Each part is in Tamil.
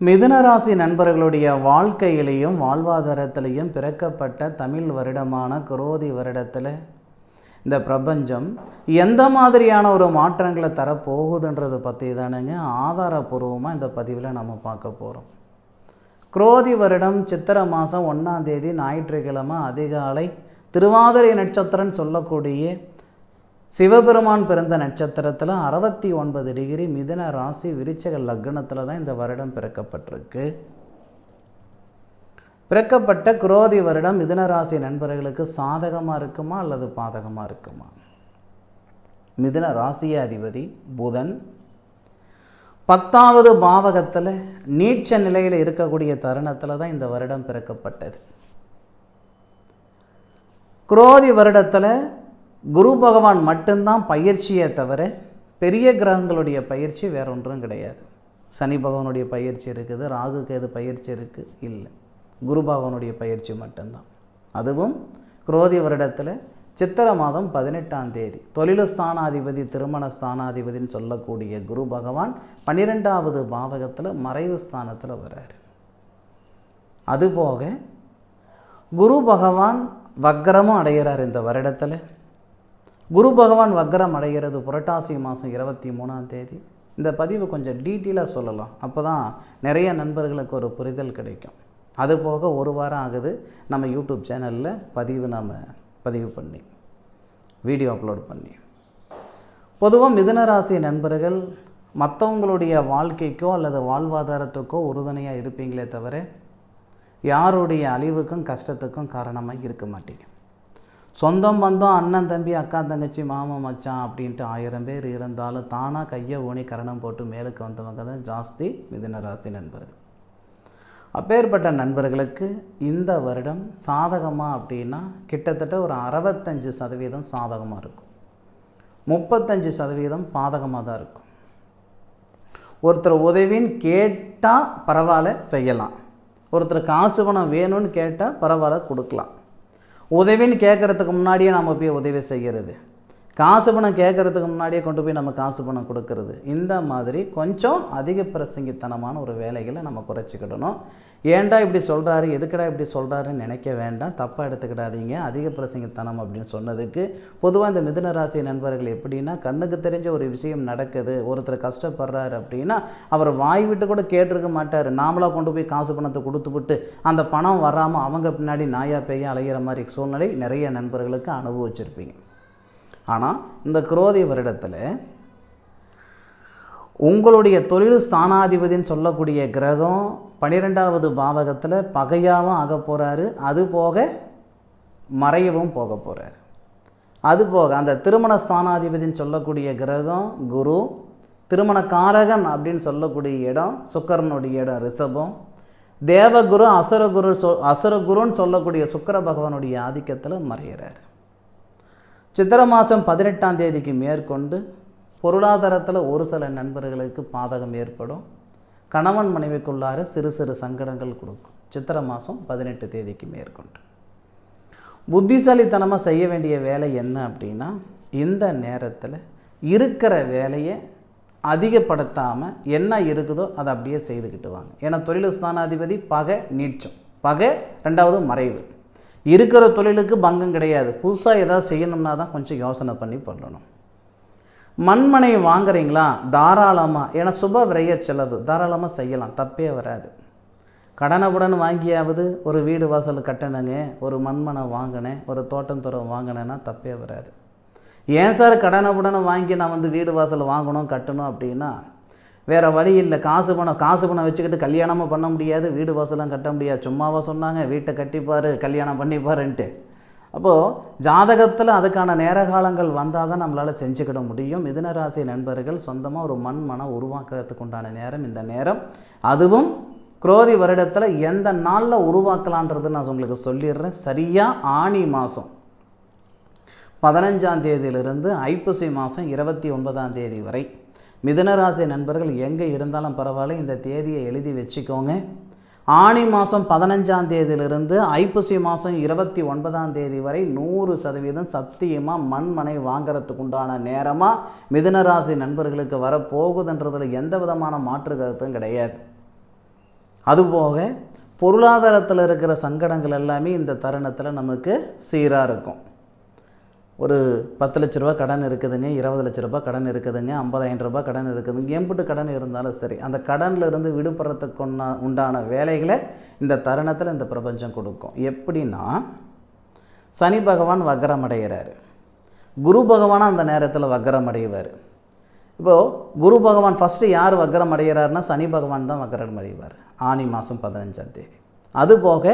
மிதுன ராசி நண்பர்களுடைய வாழ்க்கையிலையும் வாழ்வாதாரத்திலையும் பிறக்கப்பட்ட தமிழ் வருடமான குரோதி வருடத்தில் இந்த பிரபஞ்சம் எந்த மாதிரியான ஒரு மாற்றங்களை தரப்போகுதுன்றது பற்றி தானுங்க ஆதாரபூர்வமாக இந்த பதிவில் நம்ம பார்க்க போகிறோம். குரோதி வருடம் சித்திரை மாதம் 1ஆம் தேதி ஞாயிற்றுக்கிழமை அதிகாலை திருவாதிரை நட்சத்திரம்னு சொல்லக்கூடிய சிவபெருமான் பிறந்த நட்சத்திரத்தில் 69 டிகிரி மிதுன ராசி விருச்சிக லக்னத்தில் தான் இந்த வருடம் பிறக்கப்பட்டிருக்கு. பிறக்கப்பட்ட குரோதி வருடம் மிதுன ராசி நண்பர்களுக்கு சாதகமாக இருக்குமா அல்லது பாதகமாக இருக்குமா? மிதுன ராசிய அதிபதி புதன் 10வது பாவகத்தில் நீட்ச நிலையில் இருக்கக்கூடிய தருணத்தில் தான் இந்த வருடம் பிறக்கப்பட்டது. குரோதி வருடத்தில் குரு பகவான் மட்டும்தான் பயிற்சியை தவிர பெரிய கிரகங்களுடைய பயிற்சி வேற ஒன்றும் கிடையாது. சனி பகவானுடைய பயிற்சி இருக்குது, ராகு கேது பயிற்சி இருக்குது, இல்லை, குரு பகவானுடைய பயிற்சி மட்டும்தான். அதுவும் குரோதி வருடத்தில் சித்திரை மாதம் 18ஆம் தேதி தொழில் ஸ்தானாதிபதி திருமண ஸ்தானாதிபதினு சொல்லக்கூடிய குரு பகவான் 12வது பாவகத்தில் மறைவு ஸ்தானத்தில் வர்றார். அதுபோக குரு பகவான் வக்ரமும் அடைகிறார். இந்த வருடத்தில் குரு பகவான் வக்ரம் அடைகிறது புரட்டாசி மாதம் 23ஆம் தேதி. இந்த பதிவு கொஞ்சம் டீட்டெயிலாக சொல்லலாம், அப்போ தான் நிறைய நண்பர்களுக்கு ஒரு புரிதல் கிடைக்கும். அதுபோக ஒரு வாரம் ஆகுது நம்ம யூடியூப் சேனலில் பதிவு பண்ணி வீடியோ அப்லோட் பண்ணி. பொதுவாக மிதுன ராசி நண்பர்கள் மற்றவங்களுடைய வாழ்க்கைக்கோ அல்லது வாழ்வாதாரத்துக்கோ உறுதுணையாக இருப்பீங்களே தவிர யாருடைய அழிவுக்கும் கஷ்டத்துக்கும் காரணமாக இருக்க மாட்டீங்க. சொந்தம் பந்தம் அண்ணன் தம்பி அக்கா தங்கச்சி மாமா மச்சான் அப்படின்ட்டு 1000 பேர் இருந்தாலும் தானாக கையை ஊனி கரணம் போட்டு மேலுக்கு வந்தவங்க தான் ஜாஸ்தி மிதுன ராசி நண்பர்கள். அப்பேற்பட்ட நண்பர்களுக்கு இந்த வருடம் சாதகமாக அப்படின்னா கிட்டத்தட்ட ஒரு 65% சாதகமாக இருக்கும், 35% பாதகமாக தான் இருக்கும். ஒருத்தர் உதவின்னு கேட்டால் பரவாயில்ல செய்யலாம், ஒருத்தர் காசு பணம் வேணும்னு கேட்டால் பரவாயில்ல கொடுக்கலாம். உதவின்னு கேட்குறதுக்கு முன்னாடியே நம்ம போய் உதவி செய்கிறது, காசு பணம் கேட்குறதுக்கு முன்னாடியே கொண்டு போய் நம்ம காசு பணம் கொடுக்கறது, இந்த மாதிரி கொஞ்சம் அதிக பிரசங்கித்தனமான ஒரு வேலைகளை நம்ம குறைச்சிக்கிடணும். ஏன்டா இப்படி சொல்கிறாரு, எதுக்கடா இப்படி சொல்கிறாருன்னு நினைக்க வேண்டாம், தப்பாக எடுத்துக்கிடாதீங்க. அதிக பிரசங்கித்தனம் அப்படின்னு சொன்னதுக்கு பொதுவாக இந்த மிதுன ராசி நண்பர்கள் எப்படின்னா, கண்ணுக்கு தெரிஞ்ச ஒரு விஷயம் நடக்குது, ஒருத்தர் கஷ்டப்படுறாரு அப்படின்னா அவர் வாய் விட்டு கூட கேட்டிருக்க மாட்டார். நாமளாக கொண்டு போய் காசு பணத்தை கொடுத்துவிட்டு அந்த பணம் வராமல் அவங்க பின்னாடி நாயா பேய அலைகிற மாதிரி சூழ்நிலை நிறைய நண்பர்களுக்கு அனுபவிச்சிருப்பீங்க. ஆனால் இந்த குரோதி வருடத்தில் உங்களுடைய தொழில் ஸ்தானாதிபதினு சொல்லக்கூடிய கிரகம் 12வது பாவகத்தில் பகையாகவும் ஆக போகிறாரு, அதுபோக மறையவும் போக போகிறார். அதுபோக அந்த திருமண ஸ்தானாதிபதினு சொல்லக்கூடிய கிரகம் குரு, திருமணக்காரகன் அப்படின்னு சொல்லக்கூடிய இடம் சுக்கிரனுடைய இடம் ரிஷபம், தேவகுரு அசுரகுருன்னு சொல்லக்கூடிய சுக்கிர பகவானுடைய ஆதிக்கத்தில் மறைகிறார். சித்திரை மாதம் 18ஆம் தேதிக்கு மேற்கொண்டு பொருளாதாரத்தில் ஒரு சில நண்பர்களுக்கு பாதகம் ஏற்படும், கணவன் மனைவிக்குள்ளார சிறு சிறு சங்கடங்கள் கொடுக்கும். சித்திரை மாதம் 18 தேதிக்கு மேற்கொண்டு புத்திசாலித்தனமாக செய்ய வேண்டிய வேலை என்ன அப்படின்னா, இந்த நேரத்தில் இருக்கிற வேலையை அதிகப்படுத்தாமல் என்ன இருக்குதோ அதை அப்படியே செய்துக்கிட்டு வாங்க. ஏன்னா தொழில் ஸ்தானாதிபதி பகை நீட்சம், பகை 2வது மறைவு. இருக்கிற தொழிலுக்கு பங்கம் கிடையாது, புதுசாக ஏதாவது செய்யணும்னா தான் கொஞ்சம் யோசனை பண்ணி பண்ணணும். மண்மனை வாங்குறீங்களா தாராளமாக, ஏன்னா சுப விரைய செலவு தாராளமாக செய்யலாம், தப்பே வராது. கடனுடன் வாங்கியாவது ஒரு வீடு வாசல் கட்டணுங்க, ஒரு மண்மனை வாங்கினேன், ஒரு தோட்டம் துறம் வாங்கினேன்னா தப்பே வராது. ஏன் சார் கடனுடன் வாங்கி நான் வீடு வாசல் வாங்கணும் கட்டணும் அப்படின்னா வேறு வழி இல்லை. காசு பணம் வச்சுக்கிட்டு கல்யாணமும் பண்ண முடியாது, வீடு வாசலாம் கட்ட முடியாது. சும்மாவா சொன்னாங்க வீட்டை கட்டிப்பார் கல்யாணம் பண்ணிப்பாருன்ட்டு? அப்போது ஜாதகத்தில் அதுக்கான நேர காலங்கள் வந்தால் தான் நம்மளால் செஞ்சுக்கிட முடியும். மிதுன ராசி நண்பர்கள் சொந்தமாக ஒரு மனம் உருவாக்குறதுக்கு உண்டான நேரம் இந்த நேரம். அதுவும் குரோதி வருடத்தில் எந்த நாளில் உருவாக்கலான்றது நான் உங்களுக்கு சொல்லிடுறேன். சரியாக ஆனி மாதம் 15ஆம் தேதியிலிருந்து ஐப்பசி மாதம் 29ஆம் தேதி வரை மிதுன ராசி நண்பர்கள் எங்கே இருந்தாலும் பரவாயில்ல, இந்த தேதியை எழுதி வச்சுக்கோங்க. ஆனி மாதம் 15ஆம் தேதியிலிருந்து ஐப்பசி மாதம் 29ஆம் தேதி வரை 100% சத்தியமாக மண்மனை வாங்கிறதுக்கு உண்டான நேரமாக மிதுன ராசி நண்பர்களுக்கு வரப்போகுதுன்றதில் எந்த விதமான மாற்று கருத்தும் கிடையாது. அதுபோக பொருளாதாரத்தில் இருக்கிற சங்கடங்கள் எல்லாமே இந்த தருணத்தில் நமக்கு சீராக இருக்கும். ஒரு 10 லட்ச ரூபா கடன் இருக்குதுங்க, 20 லட்ச ரூபா கடன் இருக்குதுங்க, 50,000 ரூபாய் கடன் இருக்குதுங்க, எம்பிட்டு கடன் இருந்தாலும் சரி, அந்த கடனில் இருந்து விடுபடுறதுக்கு உண்டான வேலைகளை இந்த தருணத்தில் இந்த பிரபஞ்சம் கொடுக்கும். எப்படின்னா, சனி பகவான் வக்ரம் அடைகிறார், குரு பகவானும் அந்த நேரத்தில் வக்ரம் அடைவார். இப்போது குரு பகவான் ஃபஸ்ட்டு யார் வக்ரம் அடைகிறார்னா சனி பகவான் தான் வக்ரம் அடைவார் ஆனி மாதம் 15ஆம் தேதி. அதுபோக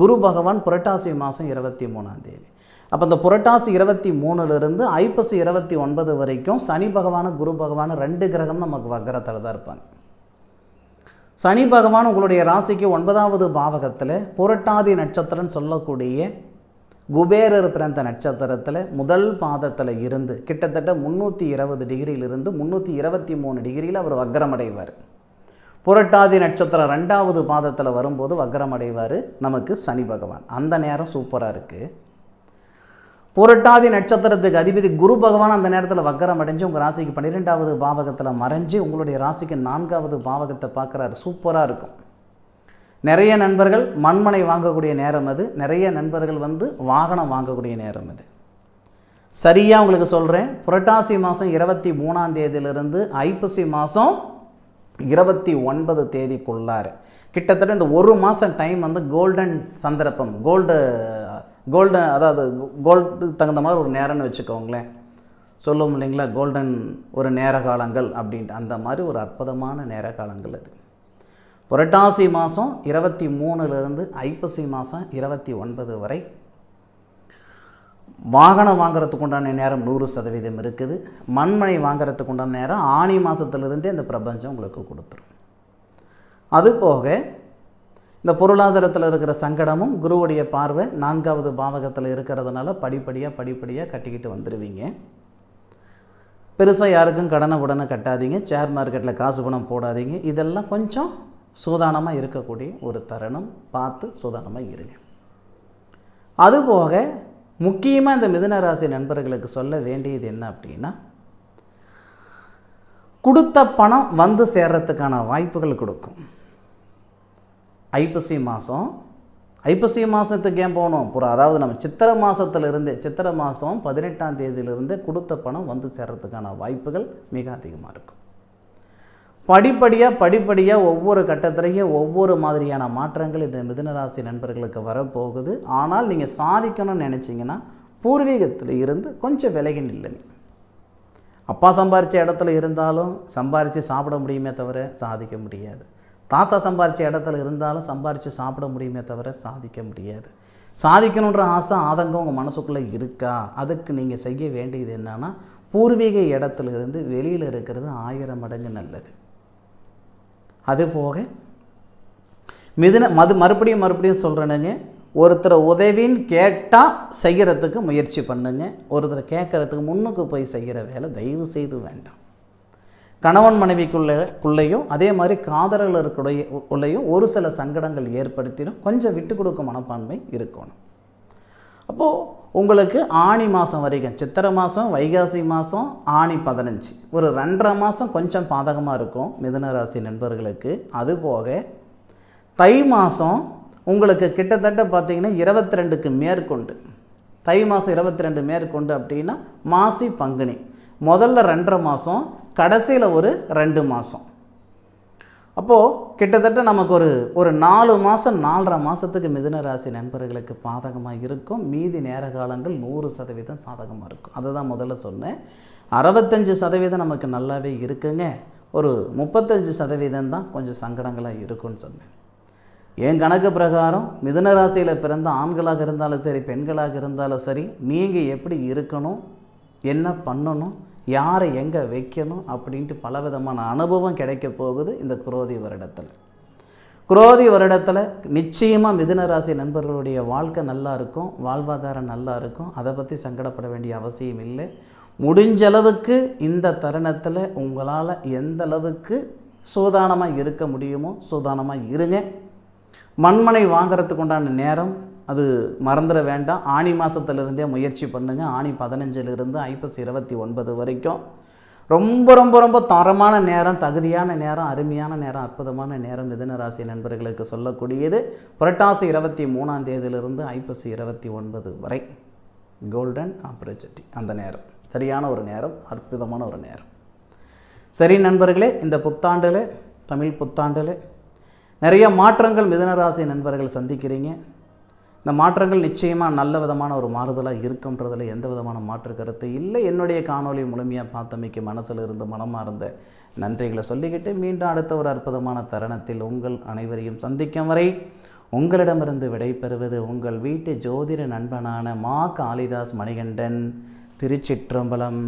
குரு பகவான் புரட்டாசி மாதம் 23ஆம் தேதி. அப்போ இந்த புரட்டாசி 23லிருந்து ஐப்பசி 29 வரைக்கும் சனி பகவானும் குரு பகவானும் 2 கிரகம் நமக்கு வக்ரத்தில் தான் இருப்பாங்க. சனி பகவான் உங்களுடைய ராசிக்கு 9வது பாவகத்தில் புரட்டாதி நட்சத்திரம்னு சொல்லக்கூடிய குபேரர் பிறந்த நட்சத்திரத்தில் முதல் பாதத்தில் இருந்து கிட்டத்தட்ட 320 டிகிரியிலிருந்து 323 டிகிரியில் அவர் வக்ரம் அடைவார். புரட்டாதி நட்சத்திரம் 2வது பாதத்தில் வரும்போது வக்ரம் அடைவார் நமக்கு சனி பகவான். அந்த நேரம் சூப்பராக இருக்குது. புரட்டாதி நட்சத்திரத்துக்கு அதிபதி குரு பகவான் அந்த நேரத்தில் வக்ரம் அடைஞ்சு உங்கள் ராசிக்கு 12வது பாவகத்தில் மறைஞ்சு உங்களுடைய ராசிக்கு 4வது பாவகத்தை பார்க்குறாரு. சூப்பராக இருக்கும். நிறைய நண்பர்கள் மண்மனை வாங்கக்கூடிய நேரம் அது. நிறைய நண்பர்கள் வாகனம் வாங்கக்கூடிய நேரம் அது. சரியாக உங்களுக்கு சொல்கிறேன், புரட்டாசி மாதம் 23ஆம் தேதியிலிருந்து ஐப்பசி மாதம் 29 தேதிக்குள்ளார கிட்டத்தட்ட இந்த ஒரு மாதம் டைம் கோல்டன் சந்தர்ப்பம், கோல்டன் அதாவது கோல்டுக்கு தகுந்த மாதிரி ஒரு நேரம்னு வச்சுக்கோங்களேன். சொல்லுவோம் இல்லைங்களா, கோல்டன் ஒரு நேர காலங்கள் அப்படின்ட்டு, அந்த மாதிரி ஒரு அற்புதமான நேர காலங்கள் அது. புரட்டாசி மாதம் 23லிருந்து ஐப்பசி மாதம் 29 வரை வாகனம் வாங்கிறதுக்கு உண்டான நேரம் 100% இருக்குது. மண்மனை வாங்கிறதுக்கு உண்டான நேரம் ஆனி மாதத்துலேருந்தே இந்த பிரபஞ்சம் உங்களுக்கு கொடுத்துரும். அதுபோக இந்த பொருளாதாரத்தில் இருக்கிற சங்கடமும் குருவுடைய பார்வை 4வது பாவகத்தில் இருக்கிறதுனால படிப்படியாக கட்டிக்கிட்டு வந்துடுவீங்க. பெருசாக யாருக்கும் கடனை உடனே கட்டாதீங்க, ஷேர் மார்க்கெட்டில் காசு பணம் போடாதீங்க. இதெல்லாம் கொஞ்சம் சூதானமாக இருக்கக்கூடிய ஒரு தருணம், பார்த்து சூதானமாக இருங்க. அதுபோக முக்கியமாக இந்த மிதுன ராசி நண்பர்களுக்கு சொல்ல வேண்டியது என்ன அப்படின்னா, கொடுத்த பணம் வந்து சேர்றதுக்கான வாய்ப்புகள் கொடுக்கும். ஐப்பசி மாதத்துக்கு ஏன் போகணும், அதாவது நம்ம சித்திரை மாதம் 18ஆம் தேதியிலிருந்தே கொடுத்த பணம் வந்து சேர்றதுக்கான வாய்ப்புகள் மிக அதிகமாக இருக்கும். படிப்படியாக ஒவ்வொரு கட்டத்திலையும் ஒவ்வொரு மாதிரியான மாற்றங்கள் இந்த மிதுனராசி நண்பர்களுக்கு வரப்போகுது. ஆனால் நீங்கள் சாதிக்கணும்னு நினச்சிங்கன்னா பூர்வீகத்தில் இருந்து கொஞ்சம் விலகி நில்லுங்க. அப்பா சம்பாரித்த இடத்துல இருந்தாலும் சம்பாரித்து சாப்பிட முடியுமே தவிர சாதிக்க முடியாது. தாத்தா சம்பாரித்த இடத்துல இருந்தாலும் சம்பாரித்து சாப்பிட முடியுமே தவிர சாதிக்க முடியாது. சாதிக்கணுன்ற ஆசை ஆதங்கம் உங்கள் மனசுக்குள்ளே இருக்கா? அதுக்கு நீங்கள் செய்ய வேண்டியது என்னன்னா, பூர்வீக இடத்துல இருந்து வெளியில் இருக்கிறது 1000 மடங்கு நல்லது. அதுபோக மறுபடியும் சொல்கிறேனுங்க, ஒருத்தரை உதவின்னு கேட்டால் செய்கிறதுக்கு முயற்சி பண்ணுங்க. ஒருத்தரை கேட்குறதுக்கு முன்னுக்கு போய் செய்கிற வேலை தயவு செய்து வேண்டாம். கணவன் மனைவிக்குள்ளேயும் அதே மாதிரி காதலர்களுக்குள்ளேயும் ஒரு சில சங்கடங்கள் ஏற்படுத்திடும். கொஞ்சம் விட்டு கொடுக்கும் மனப்பான்மை இருக்கணும். அப்போது உங்களுக்கு ஆனி மாதம் வரைக்கும், சித்திரை மாதம், வைகாசி மாதம், ஆனி 15 ஒரு 2.5 மாதம் கொஞ்சம் பாதகமாக இருக்கும் மிதுனராசி நண்பர்களுக்கு. அதுபோக தை மாதம் உங்களுக்கு கிட்டத்தட்ட பார்த்திங்கன்னா 22க்கு மேற்கொண்டு, தை மாதம் 22 மேற்கொண்டு அப்படின்னா மாசி பங்குனி, முதல்ல 2.5 மாதம், கடைசியில் ஒரு 2 மாதம். அப்போது கிட்டத்தட்ட நமக்கு ஒரு 4 மாதம் 4.5 மாதத்துக்கு மிதுனராசி நண்பர்களுக்கு பாதகமாக இருக்கும். மீதி நேர காலங்கள் 100% சாதகமாக இருக்கும். அதுதான் முதல்ல சொன்னேன். 65% நமக்கு நல்லாவே இருக்குங்க. ஒரு 35% தான் கொஞ்சம் சங்கடங்களாக இருக்குன்னு சொன்னேன். என் கணக்கு பிரகாரம் மிதுனராசியில் பிறந்த ஆண்களாக இருந்தாலும் சரி, பெண்களாக இருந்தாலும் சரி, நீங்கள் எப்படி இருக்கணும், என்ன பண்ணணும், யாரை எங்கே வைக்கணும் அப்படின்ட்டு பலவிதமான அனுபவம் கிடைக்க போகுது இந்த குரோதி வருடத்தில். நிச்சயமாக மிதுனராசி நண்பர்களுடைய வாழ்க்கை நல்லா இருக்கும், வாழ்வாதாரம் நல்லா இருக்கும். அதை பற்றி சங்கடப்பட வேண்டிய அவசியம் இல்லை. முடிஞ்ச அளவுக்கு இந்த தருணத்தில் உங்களால் எந்த அளவுக்கு சூதானமாக இருக்க முடியுமோ சூதானமாக இருங்க. மண்மனை வாங்கிறதுக்கு உண்டான நேரம் அது மறந்துட வேண்டாம். ஆனி மாதத்திலிருந்தே முயற்சி பண்ணுங்கள். ஆனி 15லிருந்து ஐப்பசி 29 வரைக்கும் ரொம்ப ரொம்ப ரொம்ப தரமான நேரம், தகுதியான நேரம், அருமையான நேரம், அற்புதமான நேரம் மிதுன ராசி நண்பர்களுக்கு சொல்லக்கூடியது புரட்டாசி 23ஆம் தேதியிலிருந்து ஐப்பசி 29 வரை கோல்டன் ஆப்பர்ச்சுனிட்டி. அந்த நேரம் சரியான ஒரு நேரம், அற்புதமான ஒரு நேரம். சரி நண்பர்களே, இந்த புத்தாண்டில், தமிழ் புத்தாண்டில் நிறைய மாற்றங்கள் மிதுன ராசி நண்பர்கள் சந்திக்கிறீங்க. இந்த மாற்றங்கள் நிச்சயமாக நல்ல விதமான ஒரு மாறுதலாக இருக்குன்றதில் எந்த விதமான மாற்று கருத்து இல்லை. என்னுடைய காணொலி முழுமையாக பார்த்தமைக்கு மனசில் இருந்து மனமார்ந்த நன்றிகளை சொல்லிக்கிட்டு மீண்டும் அடுத்த ஒரு அற்புதமான தருணத்தில் உங்கள் அனைவரையும் சந்திக்கும் வரை உங்களிடமிருந்து விடைபெறுவது உங்கள் வீட்டு ஜோதிட நண்பனான மா காளிதாஸ் மணிகண்டன். திருச்சிற்றம்பலம்.